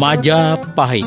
Majapahit.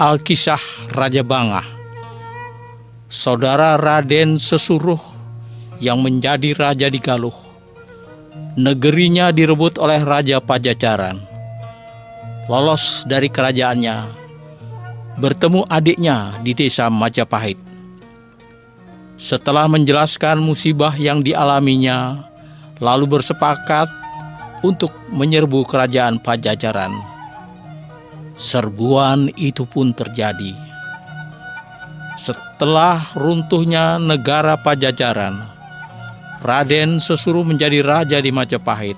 Alkisah Raja Bangah. Saudara Raden Sesuruh yang menjadi raja di Galuh, negerinya direbut oleh Raja Pajacaran. Lolos dari kerajaannya, bertemu adiknya di desa Majapahit. Setelah menjelaskan musibah yang dialaminya, lalu bersepakat untuk menyerbu kerajaan Pajacaran. Serbuan itu pun terjadi. Setelah runtuhnya negara Pajajaran, Raden Sesuruh menjadi raja di Majapahit.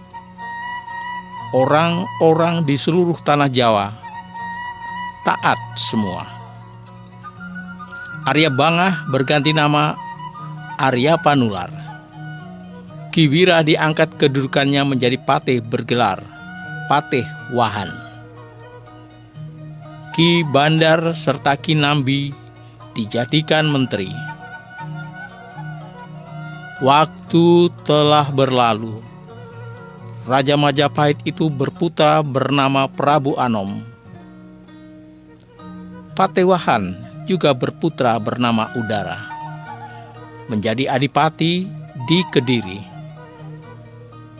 Orang-orang di seluruh tanah Jawa taat semua. Arya Bangah berganti nama Arya Panular. Ki Wira diangkat kedudukannya menjadi patih bergelar Patih Wahan. Ki Bandar serta Ki Nambi dijadikan menteri. Waktu telah berlalu. Raja Majapahit itu berputra bernama Prabu Anom. Patewahan juga berputra bernama Udara, menjadi adipati di Kediri.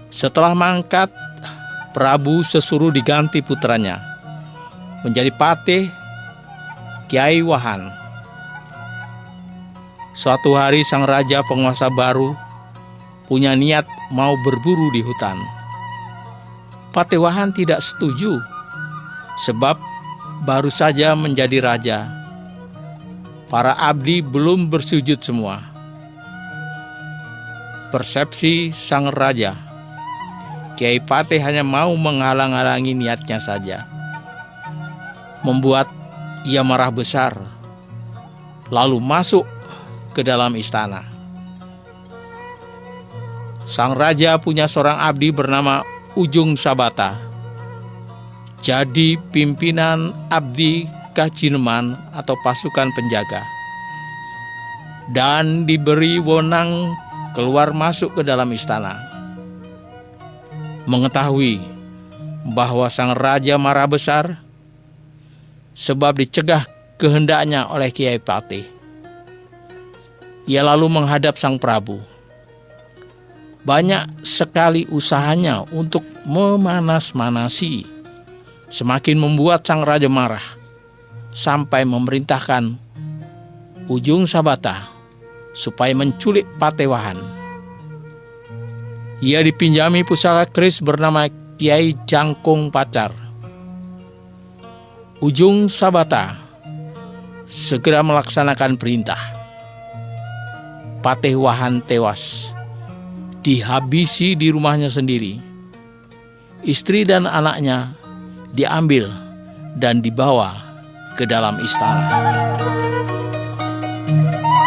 Setelah mangkat, Prabu Sesuruh diganti putranya menjadi patih Kiai Wahan. Suatu hari sang raja penguasa baru punya niat mau berburu di hutan. Patih Wahan tidak setuju, sebab baru saja menjadi raja. Para abdi belum bersujud semua. Persepsi sang raja, Kiai Patih hanya mau menghalang-halangi niatnya saja, membuat ia marah besar, lalu masuk ke dalam istana. Sang raja punya seorang abdi bernama Ujung Sabata, jadi pimpinan abdi Kacineman atau pasukan penjaga, dan diberi wewenang keluar masuk ke dalam istana. Mengetahui bahwa sang raja marah besar, sebab dicegah kehendaknya oleh Kiai Patih, ia lalu menghadap sang Prabu. Banyak sekali usahanya untuk memanas-manasi, semakin membuat sang raja marah, sampai memerintahkan Ujung Sabata supaya menculik Patewahan. Ia dipinjami pusaka keris bernama Kiai Jangkung Pacar. Ujung Sabata segera melaksanakan perintah. Patewahan tewas, dihabisi di rumahnya sendiri. Istri dan anaknya diambil dan dibawa ke dalam istana.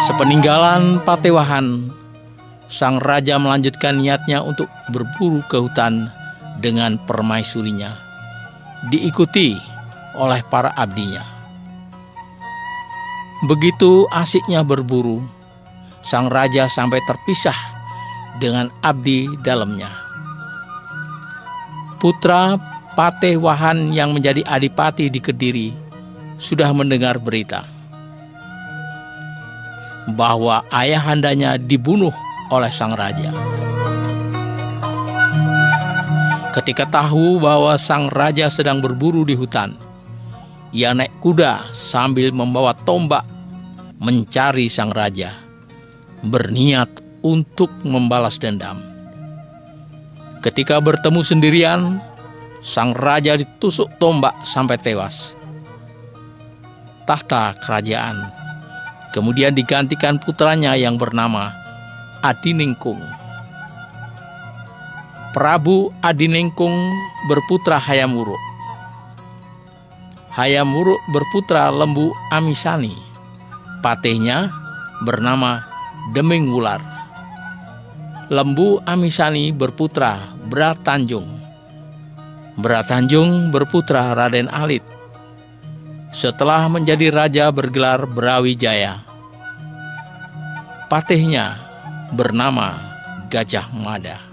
Sepeninggalan Patewahan, sang raja melanjutkan niatnya untuk berburu ke hutan dengan permaisurinya, diikuti oleh para abdinya. Begitu asiknya berburu, sang raja sampai terpisah dengan abdi dalamnya. Putra Patewahan yang menjadi adipati di Kediri sudah mendengar berita bahwa ayahandanya dibunuh oleh sang raja. Ketika tahu bahwa sang raja sedang berburu di hutan, ia naik kuda sambil membawa tombak mencari sang raja, berniat untuk membalas dendam. Ketika bertemu sendirian, sang raja ditusuk tombak sampai tewas. Tahta kerajaan kemudian digantikan putranya yang bernama Adiningkung. Prabu Adiningkung berputra Hayam Wuruk. Hayam Wuruk berputra Lembu Amisani. Patihnya bernama Deming Wular. Lembu Amisani berputra Bratanjung. Bratanjung berputra Raden Alit. Setelah menjadi raja bergelar Brawijaya. Patihnya bernama Gajah Mada.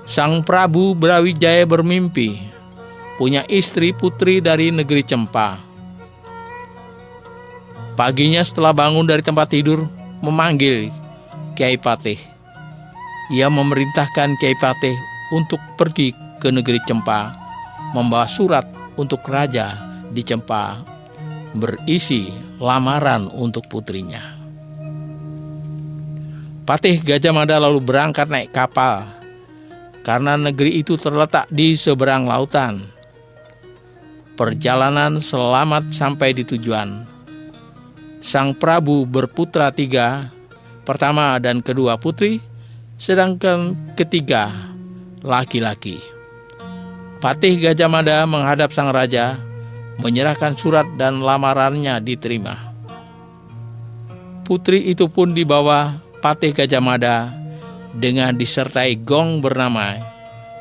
Sang Prabu Brawijaya bermimpi punya istri putri dari negeri Cempa. Paginya setelah bangun dari tempat tidur, memanggil Kiai Patih. Ia memerintahkan Kiai Patih untuk pergi ke negeri Cempa, membawa surat untuk raja di Cempa berisi lamaran untuk putrinya. Patih Gajah Mada lalu berangkat naik kapal karena negeri itu terletak di seberang lautan. Perjalanan selamat sampai di tujuan. Sang Prabu berputra 3, pertama dan kedua putri, sedangkan ketiga laki-laki. Patih Gajah Mada menghadap sang raja, menyerahkan surat dan lamarannya diterima. Putri itu pun dibawa Patih Gajah Mada dengan disertai gong bernama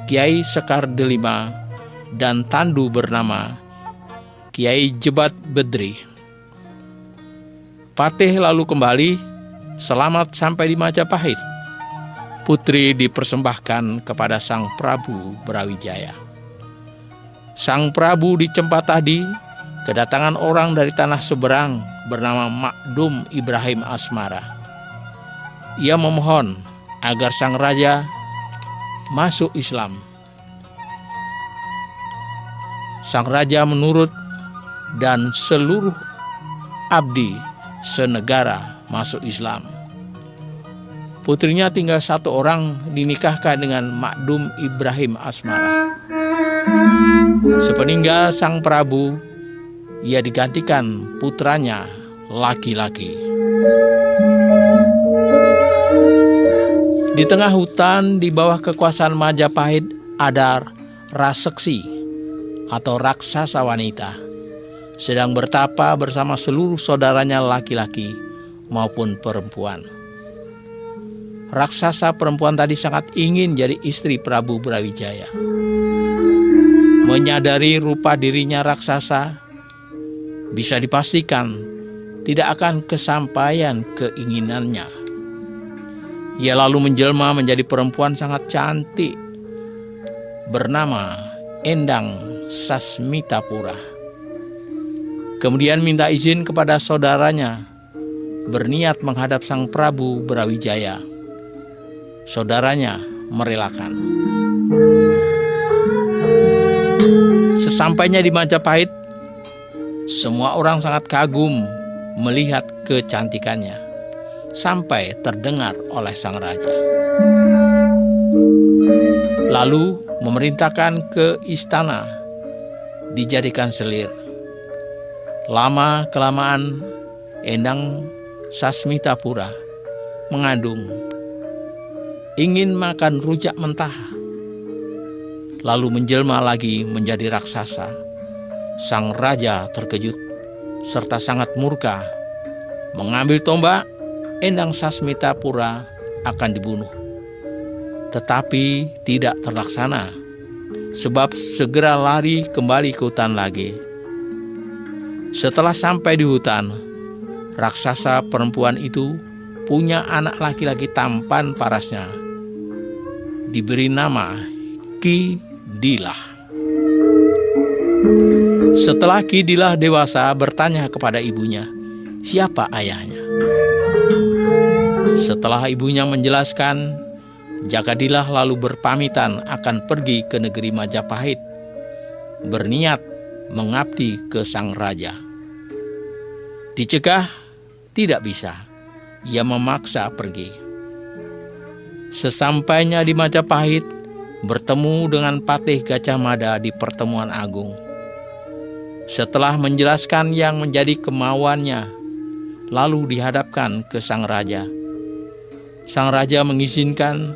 Kiai Sekar Delima dan tandu bernama Kiai Jebat Bedri. Patih lalu kembali selamat sampai di Majapahit. Putri dipersembahkan kepada sang Prabu Brawijaya. Sang Prabu di Cempa tadi kedatangan orang dari tanah seberang bernama Makdum Ibrahim Asmara. Ia memohon agar sang raja masuk Islam. Sang raja menurut dan seluruh abdi senegara masuk Islam. Putrinya tinggal 1 orang dinikahkan dengan Makdum Ibrahim Asmara. Sepeninggal sang Prabu, ia digantikan putranya laki-laki. Di tengah hutan di bawah kekuasaan Majapahit ada Raseksi atau raksasa wanita sedang bertapa bersama seluruh saudaranya laki-laki maupun perempuan. Raksasa perempuan tadi sangat ingin jadi istri Prabu Brawijaya. Menyadari rupa dirinya raksasa, bisa dipastikan tidak akan kesampaian keinginannya. Ia lalu menjelma menjadi perempuan sangat cantik bernama Endang Sasmitapura. Kemudian minta izin kepada saudaranya, berniat menghadap sang Prabu Brawijaya. Saudaranya merelakan. Sesampainya di Majapahit, semua orang sangat kagum melihat kecantikannya, sampai terdengar oleh sang raja. Lalu memerintahkan ke istana, dijadikan selir. Lama-kelamaan Endang Sasmitapura mengandung, ingin makan rujak mentah, lalu menjelma lagi menjadi raksasa. Sang raja terkejut serta sangat murka mengambil tombak, Endang Sasmitapura akan dibunuh. Tetapi tidak terlaksana, sebab segera lari kembali ke hutan lagi. Setelah sampai di hutan, raksasa perempuan itu punya anak laki-laki tampan parasnya. Diberi nama Kidilah. Setelah Kidilah dewasa, bertanya kepada ibunya, siapa ayahnya? Setelah ibunya menjelaskan, Jakadilah lalu berpamitan akan pergi ke negeri Majapahit, berniat mengabdi ke sang raja. Dicegah, tidak bisa. Ia memaksa pergi. Sesampainya di Majapahit, bertemu dengan Patih Gajah Mada di pertemuan agung. Setelah menjelaskan yang menjadi kemauannya, lalu dihadapkan ke sang raja. Sang raja mengizinkan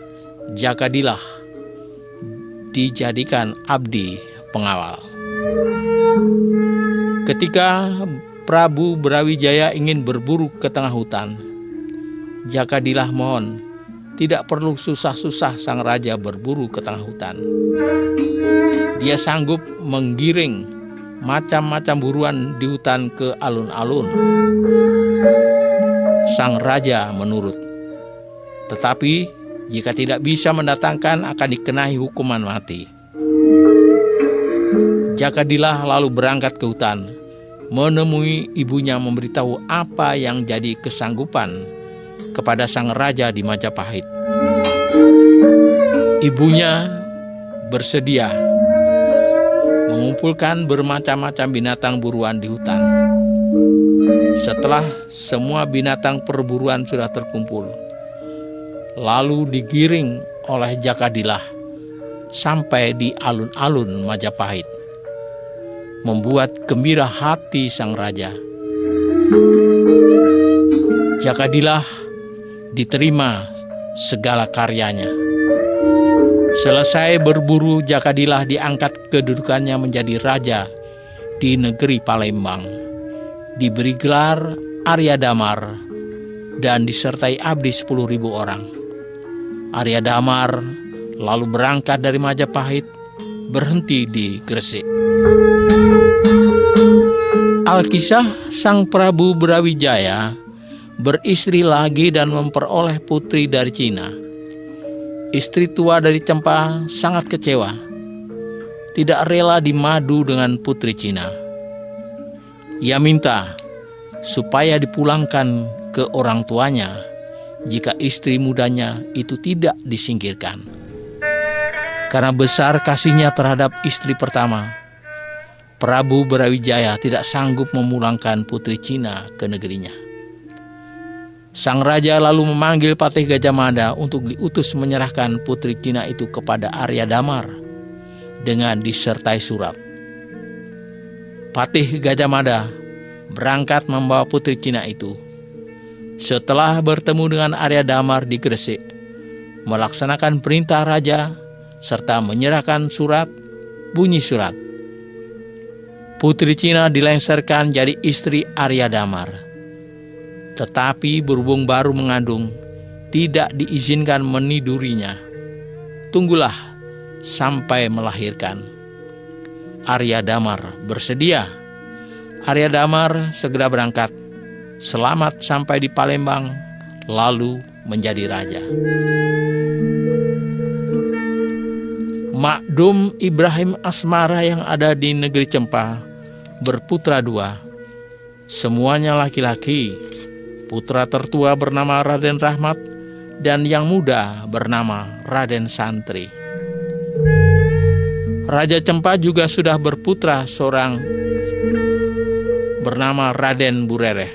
Jakadilah dijadikan abdi pengawal. Ketika Prabu Brawijaya ingin berburu ke tengah hutan, Jakadilah mohon tidak perlu susah-susah sang raja berburu ke tengah hutan. Dia sanggup menggiring macam-macam buruan di hutan ke alun-alun. Sang raja menurut. Tetapi jika tidak bisa mendatangkan, akan dikenai hukuman mati. Jakadilah lalu berangkat ke hutan, menemui ibunya memberitahu apa yang jadi kesanggupan kepada sang raja di Majapahit. Ibunya bersedia mengumpulkan bermacam-macam binatang buruan di hutan. Setelah semua binatang perburuan sudah terkumpul, lalu digiring oleh Jakadilah sampai di alun-alun Majapahit, membuat gembira hati sang raja. Jakadilah diterima segala karyanya. Selesai berburu, Jakadilah diangkat kedudukannya menjadi raja di negeri Palembang. Diberi gelar Arya Damar dan disertai abdi 10.000 orang. Arya Damar lalu berangkat dari Majapahit, berhenti di Gresik. Alkisah sang Prabu Brawijaya beristri lagi dan memperoleh putri dari Cina. Istri tua dari Cempa sangat kecewa, tidak rela dimadu dengan putri Cina. Ia minta supaya dipulangkan ke orang tuanya jika istri mudanya itu tidak disingkirkan. Karena besar kasihnya terhadap istri pertama, Prabu Brawijaya tidak sanggup memulangkan putri Cina ke negerinya. Sang raja lalu memanggil Patih Gajah Mada untuk diutus menyerahkan putri Cina itu kepada Arya Damar dengan disertai surat. Patih Gajah Mada berangkat membawa putri Cina itu. Setelah bertemu dengan Arya Damar di Gresik, melaksanakan perintah raja serta menyerahkan surat, bunyi surat. Putri Cina dilengserkan jadi istri Arya Damar. Tetapi berhubung baru mengandung, tidak diizinkan menidurinya. Tunggulah sampai melahirkan. Arya Damar bersedia. Arya Damar segera berangkat. Selamat sampai di Palembang, lalu menjadi raja. Makdum Ibrahim Asmara yang ada di negeri Cempa berputra 2. Semuanya laki-laki. Putra tertua bernama Raden Rahmat dan yang muda bernama Raden Santri. Raja Cempa juga sudah berputra seorang bernama Raden Burereh.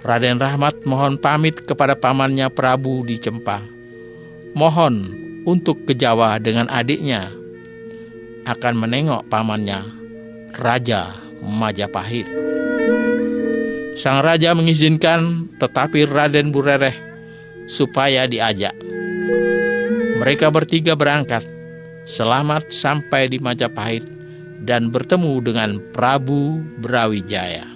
Raden Rahmat mohon pamit kepada pamannya Prabu di Cempa. Mohon untuk ke Jawa dengan adiknya akan menengok pamannya, Raja Majapahit. Sang raja mengizinkan, tetapi Raden Burereh supaya diajak. Mereka bertiga berangkat, selamat sampai di Majapahit dan bertemu dengan Prabu Brawijaya.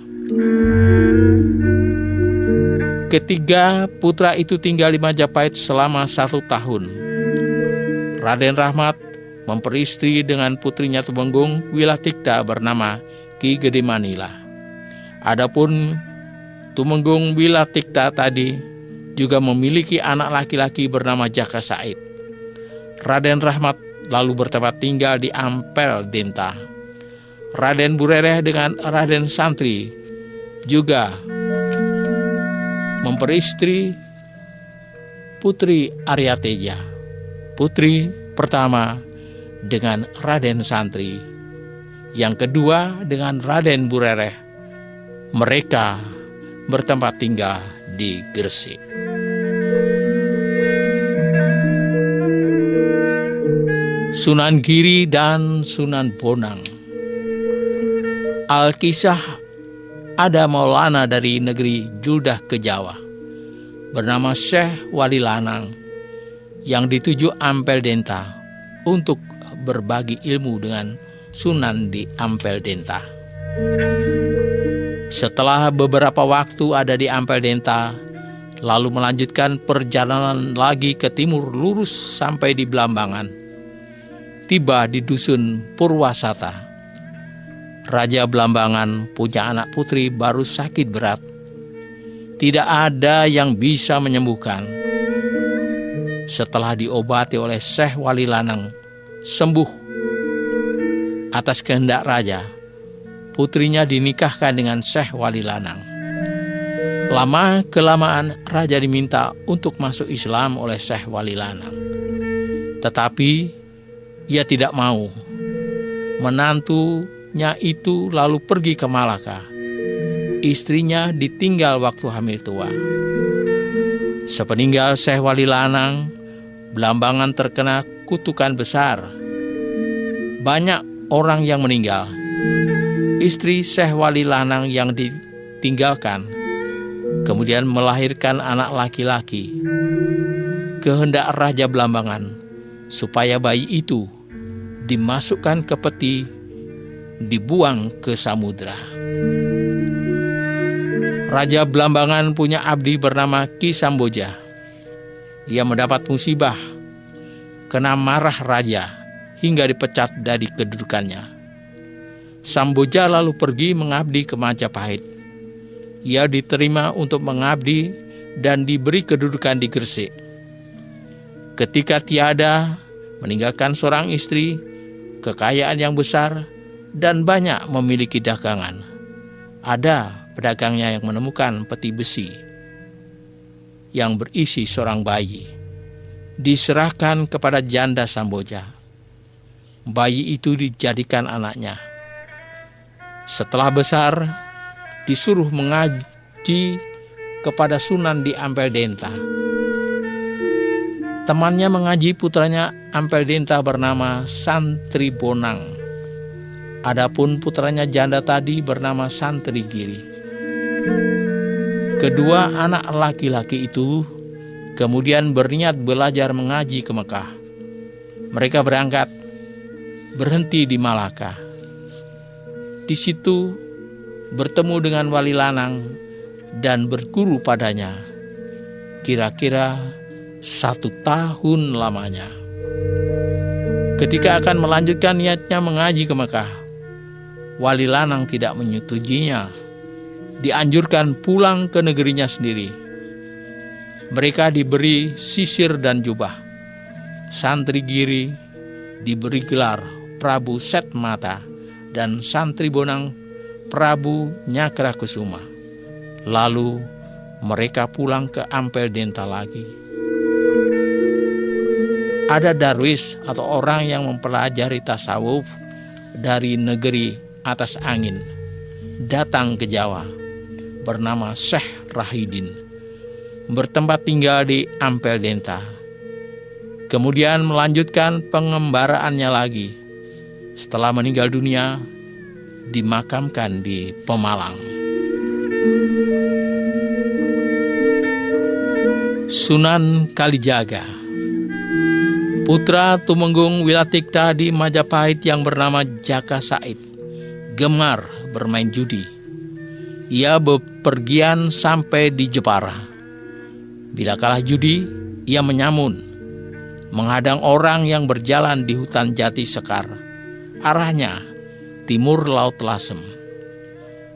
Ketiga putra itu tinggal di Majapahit selama 1 tahun. Raden Rahmat memperistri dengan putrinya Tumenggung Wilatikta bernama Ki Gede Manila. Adapun Tumenggung Wilatikta tadi juga memiliki anak laki-laki bernama Jaka Said. Raden Rahmat lalu bertempat tinggal di Ampel Denta. Raden Burereh dengan Raden Santri juga memperistri Putri Aryateja, putri pertama dengan Raden Santri, yang kedua dengan Raden Burereh. Mereka bertempat tinggal di Gresik. Sunan Giri dan Sunan Bonang. Alkisah ada Maulana dari negeri Juldah ke Jawa bernama Syekh Wali Lanang yang dituju Ampel Denta untuk berbagi ilmu dengan Sunan di Ampel Denta. Setelah beberapa waktu ada di Ampel Denta, lalu melanjutkan perjalanan lagi ke timur lurus sampai di Blambangan. Tiba di dusun Purwasata. Raja Blambangan punya anak putri baru sakit berat. Tidak ada yang bisa menyembuhkan. Setelah diobati oleh Syekh Wali Lanang, sembuh. Atas kehendak raja, putrinya dinikahkan dengan Syekh Wali Lanang. Lama-kelamaan raja diminta untuk masuk Islam oleh Syekh Wali Lanang. Tetapi ia tidak mau. Menantunya itu lalu pergi ke Malaka. Istrinya ditinggal waktu hamil tua. Sepeninggal Syekh Wali Lanang, Blambangan terkena kutukan besar. Banyak orang yang meninggal. Istri Syekh Wali Lanang yang ditinggalkan kemudian melahirkan anak laki-laki. Kehendak Raja Blambangan supaya bayi itu dimasukkan ke peti, dibuang ke samudra. Raja Blambangan punya abdi bernama Ki Samboja. Ia mendapat musibah, kena marah raja hingga dipecat dari kedudukannya. Samboja lalu pergi mengabdi ke Majapahit. Ia diterima untuk mengabdi dan diberi kedudukan di Gresik. Ketika tiada, meninggalkan seorang istri, kekayaan yang besar, dan banyak memiliki dagangan. Ada pedagangnya yang menemukan peti besi yang berisi seorang bayi. Diserahkan kepada janda Samboja. Bayi itu dijadikan anaknya. Setelah besar, disuruh mengaji kepada Sunan di Ampel Denta. Temannya mengaji putranya Ampel Denta bernama Santri Bonang. Adapun putranya janda tadi bernama Santri Giri. Kedua anak laki-laki itu kemudian berniat belajar mengaji ke Mekah. Mereka berangkat, berhenti di Malaka. Di situ bertemu dengan Wali Lanang dan berguru padanya. Kira-kira 1 tahun lamanya. Ketika akan melanjutkan niatnya mengaji ke Mekah, Wali Lanang tidak menyetujuinya. Dianjurkan pulang ke negerinya sendiri. Mereka diberi sisir dan jubah. Santri Giri diberi gelar Prabu Setmata dan Santri Bonang Prabu Nyakra Kusuma. Lalu mereka pulang ke Ampel Denta lagi. Ada darwis atau orang yang mempelajari tasawuf dari negeri atas angin datang ke Jawa bernama Syekh Rahidin, bertempat tinggal di Ampel Denta. Kemudian melanjutkan pengembaraannya lagi. Setelah meninggal dunia, dimakamkan di Pemalang. Sunan Kalijaga, putra Tumenggung Wilatikta di Majapahit yang bernama Jaka Said, gemar bermain judi. Ia bepergian sampai di Jepara. Bila kalah judi, ia menyamun, menghadang orang yang berjalan di hutan jati sekar. Arahnya timur Laut Lasem.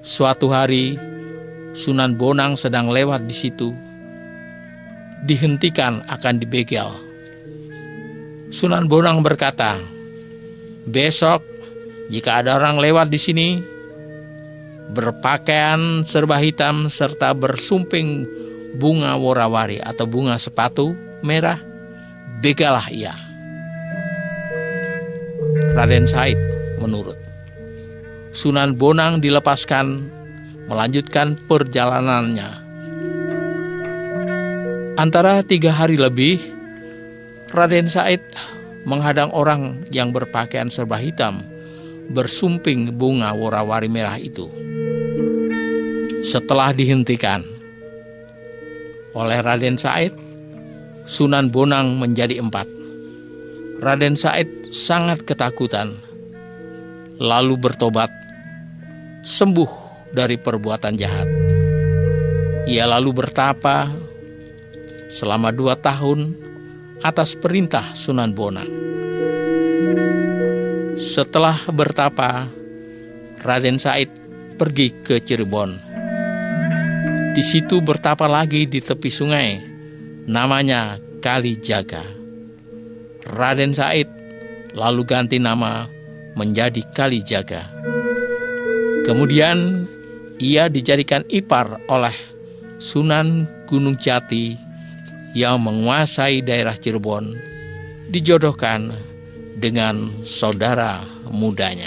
Suatu hari, Sunan Bonang sedang lewat di situ. Dihentikan akan dibegal. Sunan Bonang berkata, "Besok jika ada orang lewat di sini, berpakaian serba hitam serta bersumping bunga worawari atau bunga sepatu merah, begalah ia." Raden Said menurut. Sunan Bonang dilepaskan, melanjutkan perjalanannya. Antara 3 hari lebih, Raden Said menghadang orang yang berpakaian serba hitam, bersumping bunga worawari merah itu. Setelah dihentikan oleh Raden Said, Sunan Bonang menjadi 4. Raden Said sangat ketakutan, lalu bertobat, sembuh dari perbuatan jahat. Ia lalu bertapa selama 2 tahun atas perintah Sunan Bonang. Setelah bertapa, Raden Said pergi ke Cirebon. Di situ bertapa lagi di tepi sungai, namanya Kali Jaga. Raden Said lalu ganti nama menjadi Kali Jaga. Kemudian ia dijadikan ipar oleh Sunan Gunung Jati yang menguasai daerah Cirebon, dijodohkan dengan saudara mudanya.